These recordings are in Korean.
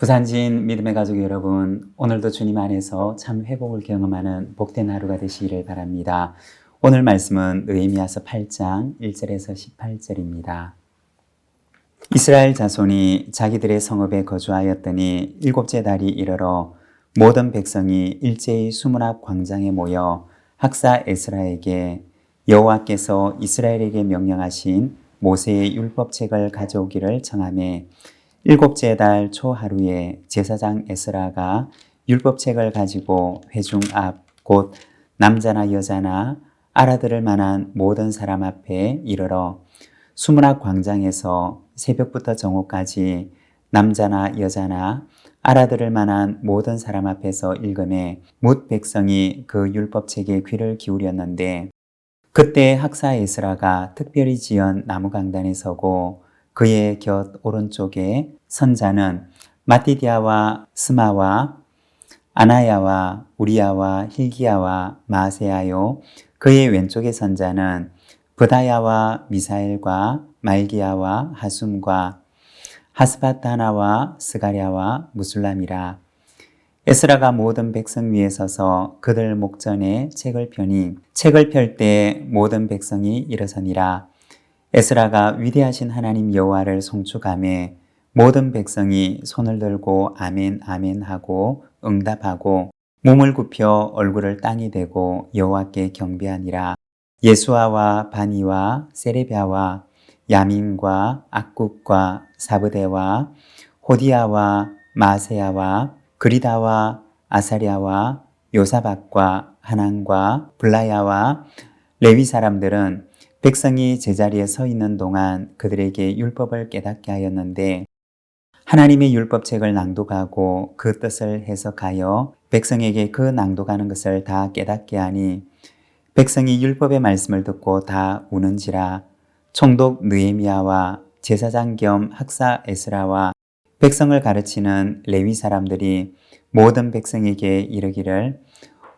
부산진 믿음의 가족 여러분, 오늘도 주님 안에서 참 회복을 경험하는 복된 하루가 되시기를 바랍니다. 오늘 말씀은 느헤미야서 8장 1절에서 18절입니다. 이스라엘 자손이 자기들의 성읍에 거주하였더니 일곱째 달이 이르러 모든 백성이 일제히 수문 앞 광장에 모여 학사 에스라에게 여호와께서 이스라엘에게 명령하신 모세의 율법책을 가져오기를 청하매 일곱째 달 초하루에 제사장 에스라가 율법책을 가지고 회중 앞 곧 남자나 여자나 알아들을 만한 모든 사람 앞에 이르러 수문 앞 광장에서 새벽부터 정오까지 남자나 여자나 알아들을 만한 모든 사람 앞에서 읽음에 뭇 백성이 그 율법책에 귀를 기울였는데 그때 학사 에스라가 특별히 지은 나무 강단에 서고 그의 곁 오른쪽에 선자는 마띠디아와 스마와 아나야와 우리야와 힐기야와 마세야요 그의 왼쪽에 선자는 브다야와 미사엘과 말기야와 하숨과 하스바타나와 스가랴와 무술람이라. 에스라가 모든 백성 위에 서서 그들 목전에 책을 펴니 책을 펼 때 모든 백성이 일어서니라. 에스라가 위대하신 하나님 여호와를 송축하며 모든 백성이 손을 들고 아멘 아멘 하고 응답하고 몸을 굽혀 얼굴을 땅에 대고 여호와께 경배하니라. 예수아와 바니와 세레비아와 야민과 악국과 사브데와 호디아와 마세야와 그리다와 아사랴와 요사박과 하난과 블라야와 레위 사람들은 백성이 제자리에 서 있는 동안 그들에게 율법을 깨닫게 하였는데 하나님의 율법책을 낭독하고 그 뜻을 해석하여 백성에게 그 낭독하는 것을 다 깨닫게 하니 백성이 율법의 말씀을 듣고 다 우는지라. 총독 느헤미야와 제사장 겸 학사 에스라와 백성을 가르치는 레위 사람들이 모든 백성에게 이르기를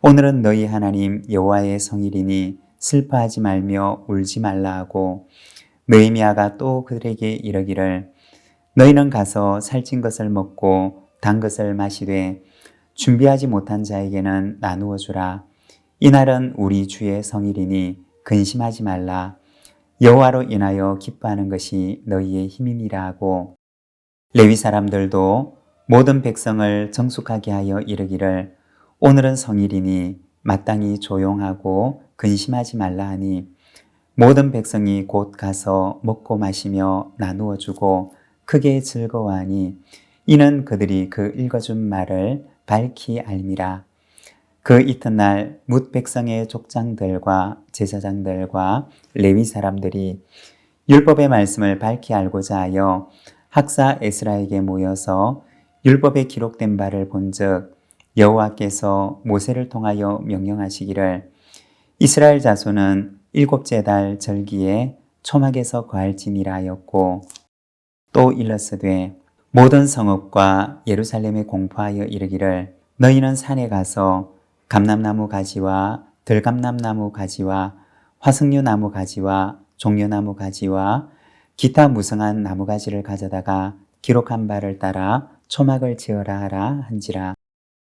오늘은 너희 하나님 여호와의 성일이니 슬퍼하지 말며 울지 말라 하고 느헤미야가 또 그들에게 이르기를 너희는 가서 살찐 것을 먹고 단 것을 마시되 준비하지 못한 자에게는 나누어 주라. 이날은 우리 주의 성일이니 근심하지 말라. 여호와로 인하여 기뻐하는 것이 너희의 힘이니라 하고 레위 사람들도 모든 백성을 정숙하게 하여 이르기를 오늘은 성일이니 마땅히 조용하고 근심하지 말라 하니 모든 백성이 곧 가서 먹고 마시며 나누어 주고 크게 즐거워하니 이는 그들이 그 읽어준 말을 밝히 알미라. 그 이튿날 뭇 백성의 족장들과 제사장들과 레위 사람들이 율법의 말씀을 밝히 알고자 하여 학사 에스라에게 모여서 율법에 기록된 바를 본즉 여호와께서 모세를 통하여 명령하시기를 이스라엘 자손은 일곱째 달 절기에 초막에서 거할지니라 하였고 또 일렀으되 모든 성읍과 예루살렘에 공포하여 이르기를 너희는 산에 가서 감람나무 가지와 들감람나무 가지와 화석류 나무 가지와 종려나무 가지와 기타 무성한 나무 가지를 가져다가 기록한 바를 따라 초막을 지어라 하라 한지라.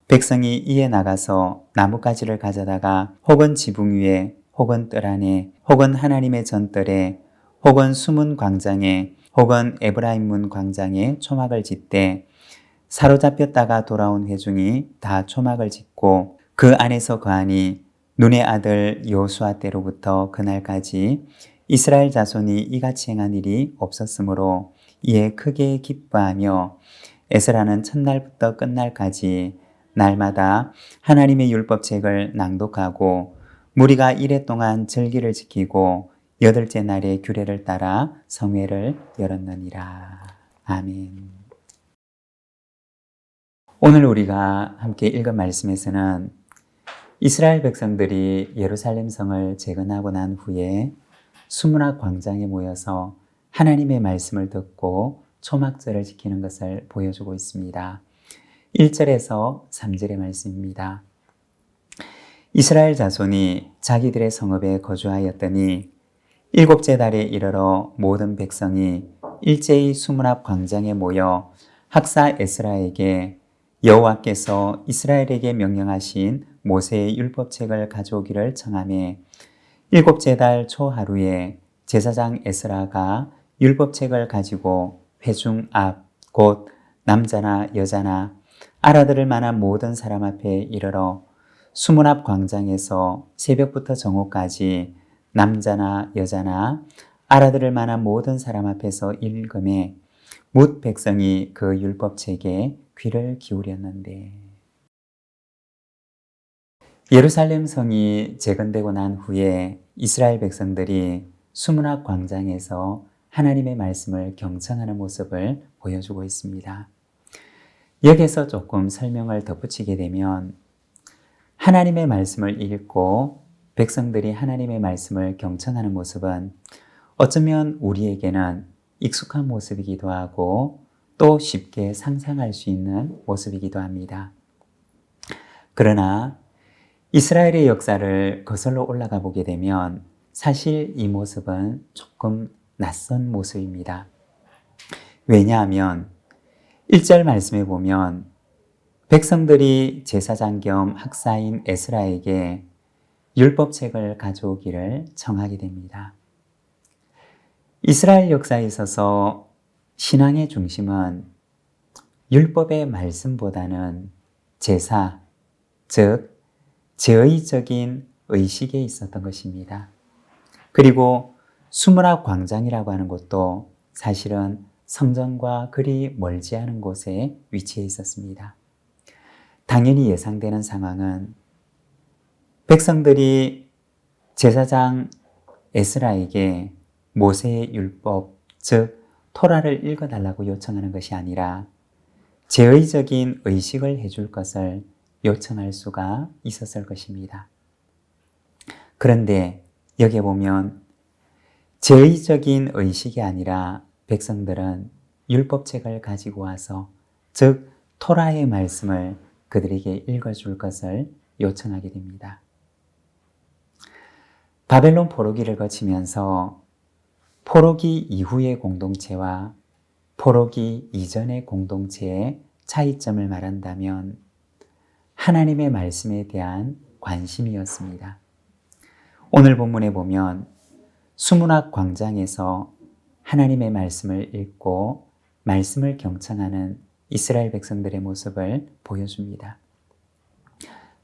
백성이 이에 나가서 나뭇가지를 가져다가 혹은 지붕 위에 혹은 뜰 안에 혹은 하나님의 전뜰에 혹은 수문 광장에 혹은 에브라임 문 광장에 초막을 짓되 사로잡혔다가 돌아온 회중이 다 초막을 짓고 그 안에서 거하니 눈의 아들 여호수아 때로부터 그날까지 이스라엘 자손이 이같이 행한 일이 없었으므로 이에 크게 기뻐하며 에스라는 첫날부터 끝날까지 날마다 하나님의 율법책을 낭독하고 무리가 이레 동안 절기를 지키고 여덟째 날의 규례를 따라 성회를 열었느니라. 아멘. 오늘 우리가 함께 읽은 말씀에서는 이스라엘 백성들이 예루살렘 성을 재건하고 난 후에 수문학 광장에 모여서 하나님의 말씀을 듣고 초막절을 지키는 것을 보여주고 있습니다. 1절에서 3절의 말씀입니다. 이스라엘 자손이 자기들의 성읍에 거주하였더니 일곱째 달에 이르러 모든 백성이 일제히 수문 앞 광장에 모여 학사 에스라에게 여호와께서 이스라엘에게 명령하신 모세의 율법책을 가져오기를 청하며 일곱째 달 초하루에 제사장 에스라가 율법책을 가지고 회중 앞 곧 남자나 여자나 알아들을 만한 모든 사람 앞에 이르러 수문 앞 광장에서 새벽부터 정오까지 남자나 여자나 알아들을 만한 모든 사람 앞에서 읽음에 뭇 백성이 그 율법책에 귀를 기울였는데 예루살렘 성이 재건되고 난 후에 이스라엘 백성들이 수문 앞 광장에서 하나님의 말씀을 경청하는 모습을 보여주고 있습니다. 여기서 조금 설명을 덧붙이게 되면 하나님의 말씀을 읽고 백성들이 하나님의 말씀을 경청하는 모습은 어쩌면 우리에게는 익숙한 모습이기도 하고 또 쉽게 상상할 수 있는 모습이기도 합니다. 그러나 이스라엘의 역사를 거슬러 올라가 보게 되면 사실 이 모습은 조금 낯선 모습입니다. 왜냐하면 1절 말씀에 보면 백성들이 제사장 겸 학사인 에스라에게 율법책을 가져오기를 청하게 됩니다. 이스라엘 역사에 있어서 신앙의 중심은 율법의 말씀보다는 제사, 즉 제의적인 의식에 있었던 것입니다. 그리고 수문앞 광장이라고 하는 곳도 사실은 성전과 그리 멀지 않은 곳에 위치해 있었습니다. 당연히 예상되는 상황은 백성들이 제사장 에스라에게 모세의 율법, 즉 토라를 읽어달라고 요청하는 것이 아니라 제의적인 의식을 해줄 것을 요청할 수가 있었을 것입니다. 그런데 여기에 보면 제의적인 의식이 아니라 백성들은 율법책을 가지고 와서 즉 토라의 말씀을 그들에게 읽어줄 것을 요청하게 됩니다. 바벨론 포로기를 거치면서 포로기 이후의 공동체와 포로기 이전의 공동체의 차이점을 말한다면 하나님의 말씀에 대한 관심이었습니다. 오늘 본문에 보면 수문학 광장에서 하나님의 말씀을 읽고 말씀을 경청하는 이스라엘 백성들의 모습을 보여줍니다.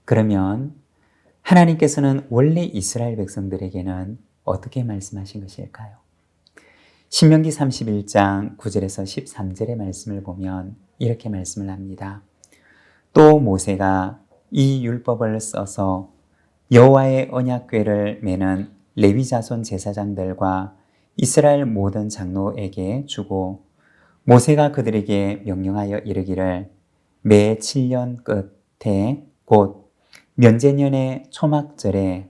그러면 하나님께서는 원래 이스라엘 백성들에게는 어떻게 말씀하신 것일까요? 신명기 31장 9절에서 13절의 말씀을 보면 이렇게 말씀을 합니다. 또 모세가 이 율법을 써서 여호와의 언약궤를 매는 레위 자손 제사장들과 이스라엘 모든 장로에게 주고 모세가 그들에게 명령하여 이르기를 매 7년 끝에 곧 면제년의 초막절에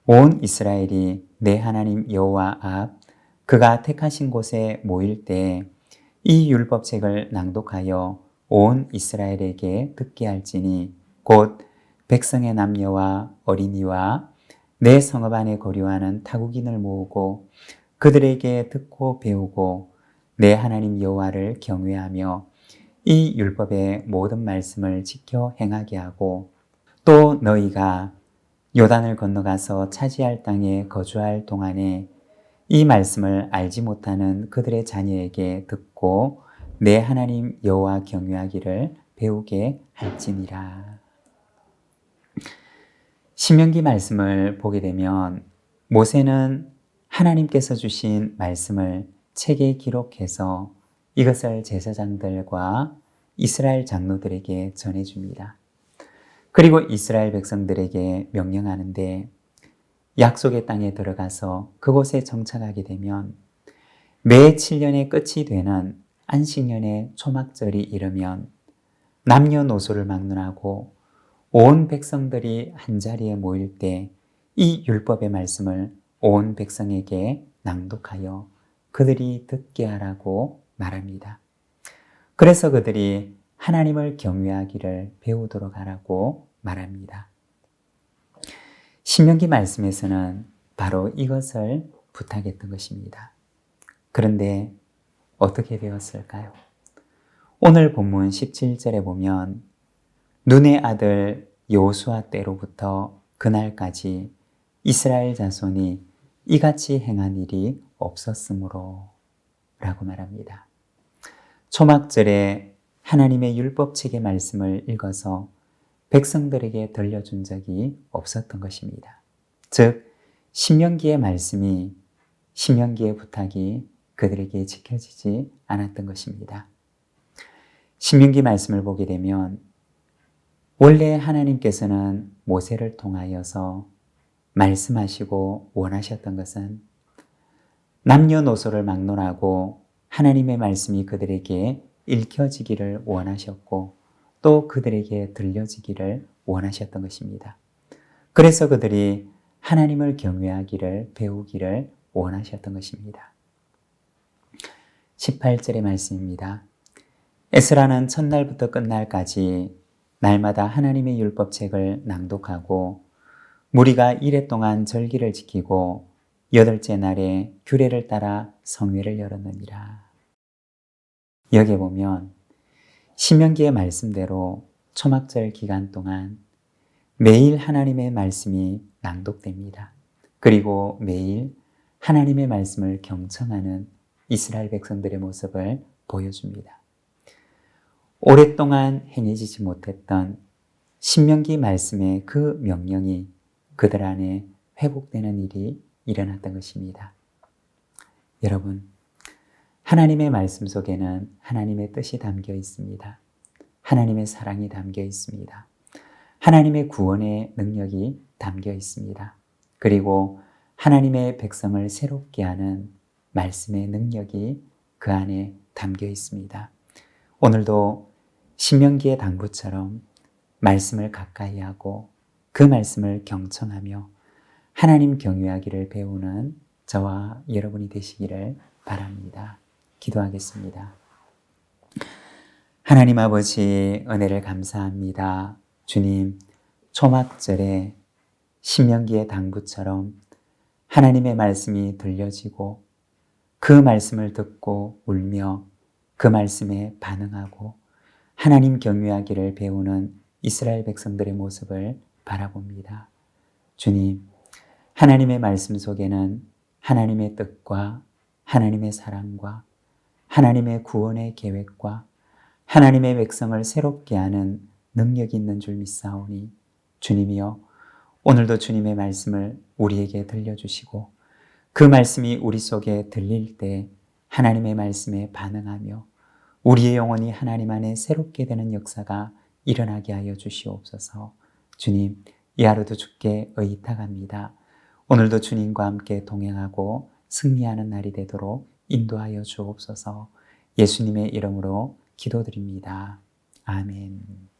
온 이스라엘이 내 하나님 여호와 앞 그가 택하신 곳에 모일 때 이 율법책을 낭독하여 온 이스라엘에게 듣게 할지니 곧 백성의 남녀와 어린이와 내 성읍 안에 거류하는 타국인을 모으고 그들에게 듣고 배우고 내 하나님 여호와를 경외하며 이 율법의 모든 말씀을 지켜 행하게 하고 또 너희가 요단을 건너가서 차지할 땅에 거주할 동안에 이 말씀을 알지 못하는 그들의 자녀에게 듣고 내 하나님 여호와 경외하기를 배우게 할지니라. 신명기 말씀을 보게 되면 모세는 하나님께서 주신 말씀을 책에 기록해서 이것을 제사장들과 이스라엘 장로들에게 전해줍니다. 그리고 이스라엘 백성들에게 명령하는데 약속의 땅에 들어가서 그곳에 정착하게 되면 매 7년의 끝이 되는 안식년의 초막절이 이르면 남녀노소를 막론하고 온 백성들이 한자리에 모일 때 이 율법의 말씀을 온 백성에게 낭독하여 그들이 듣게 하라고 말합니다. 그래서 그들이 하나님을 경외하기를 배우도록 하라고 말합니다. 신명기 말씀에서는 바로 이것을 부탁했던 것입니다. 그런데 어떻게 되었을까요? 오늘 본문 17절에 보면 눈의 아들 여호수아 때로부터 그날까지 이스라엘 자손이 이같이 행한 일이 없었으므로 라고 말합니다. 초막절에 하나님의 율법책의 말씀을 읽어서 백성들에게 들려준 적이 없었던 것입니다. 즉 신명기의 말씀이, 신명기의 부탁이 그들에게 지켜지지 않았던 것입니다. 신명기 말씀을 보게 되면 원래 하나님께서는 모세를 통하여서 말씀하시고 원하셨던 것은 남녀노소를 막론하고 하나님의 말씀이 그들에게 읽혀지기를 원하셨고 또 그들에게 들려지기를 원하셨던 것입니다. 그래서 그들이 하나님을 경외하기를 배우기를 원하셨던 것입니다. 18절의 말씀입니다. 에스라는 첫날부터 끝날까지 날마다 하나님의 율법책을 낭독하고 무리가 이레 동안 절기를 지키고 8째 날에 규례를 따라 성회를 열었느니라. 여기에 보면 신명기의 말씀대로 초막절 기간 동안 매일 하나님의 말씀이 낭독됩니다. 그리고 매일 하나님의 말씀을 경청하는 이스라엘 백성들의 모습을 보여줍니다. 오랫동안 행해지지 못했던 신명기 말씀의 그 명령이 그들 안에 회복되는 일이 일어났던 것입니다. 여러분, 하나님의 말씀 속에는 하나님의 뜻이 담겨 있습니다. 하나님의 사랑이 담겨 있습니다. 하나님의 구원의 능력이 담겨 있습니다. 그리고 하나님의 백성을 새롭게 하는 말씀의 능력이 그 안에 담겨 있습니다. 오늘도 신명기의 당부처럼 말씀을 가까이 하고 그 말씀을 경청하며 하나님 경외하기를 배우는 저와 여러분이 되시기를 바랍니다. 기도하겠습니다. 하나님 아버지, 은혜를 감사합니다. 주님, 초막절에 신명기의 당부처럼 하나님의 말씀이 들려지고 그 말씀을 듣고 울며 그 말씀에 반응하고 하나님 경외하기를 배우는 이스라엘 백성들의 모습을 바라봅니다. 주님, 하나님의 말씀 속에는 하나님의 뜻과 하나님의 사랑과 하나님의 구원의 계획과 하나님의 백성을 새롭게 하는 능력이 있는 줄 믿사오니 주님이여, 오늘도 주님의 말씀을 우리에게 들려주시고 그 말씀이 우리 속에 들릴 때 하나님의 말씀에 반응하며 우리의 영혼이 하나님 안에 새롭게 되는 역사가 일어나게 하여 주시옵소서. 주님, 이 하루도 주께 의탁합니다. 오늘도 주님과 함께 동행하고 승리하는 날이 되도록 인도하여 주옵소서. 예수님의 이름으로 기도드립니다. 아멘.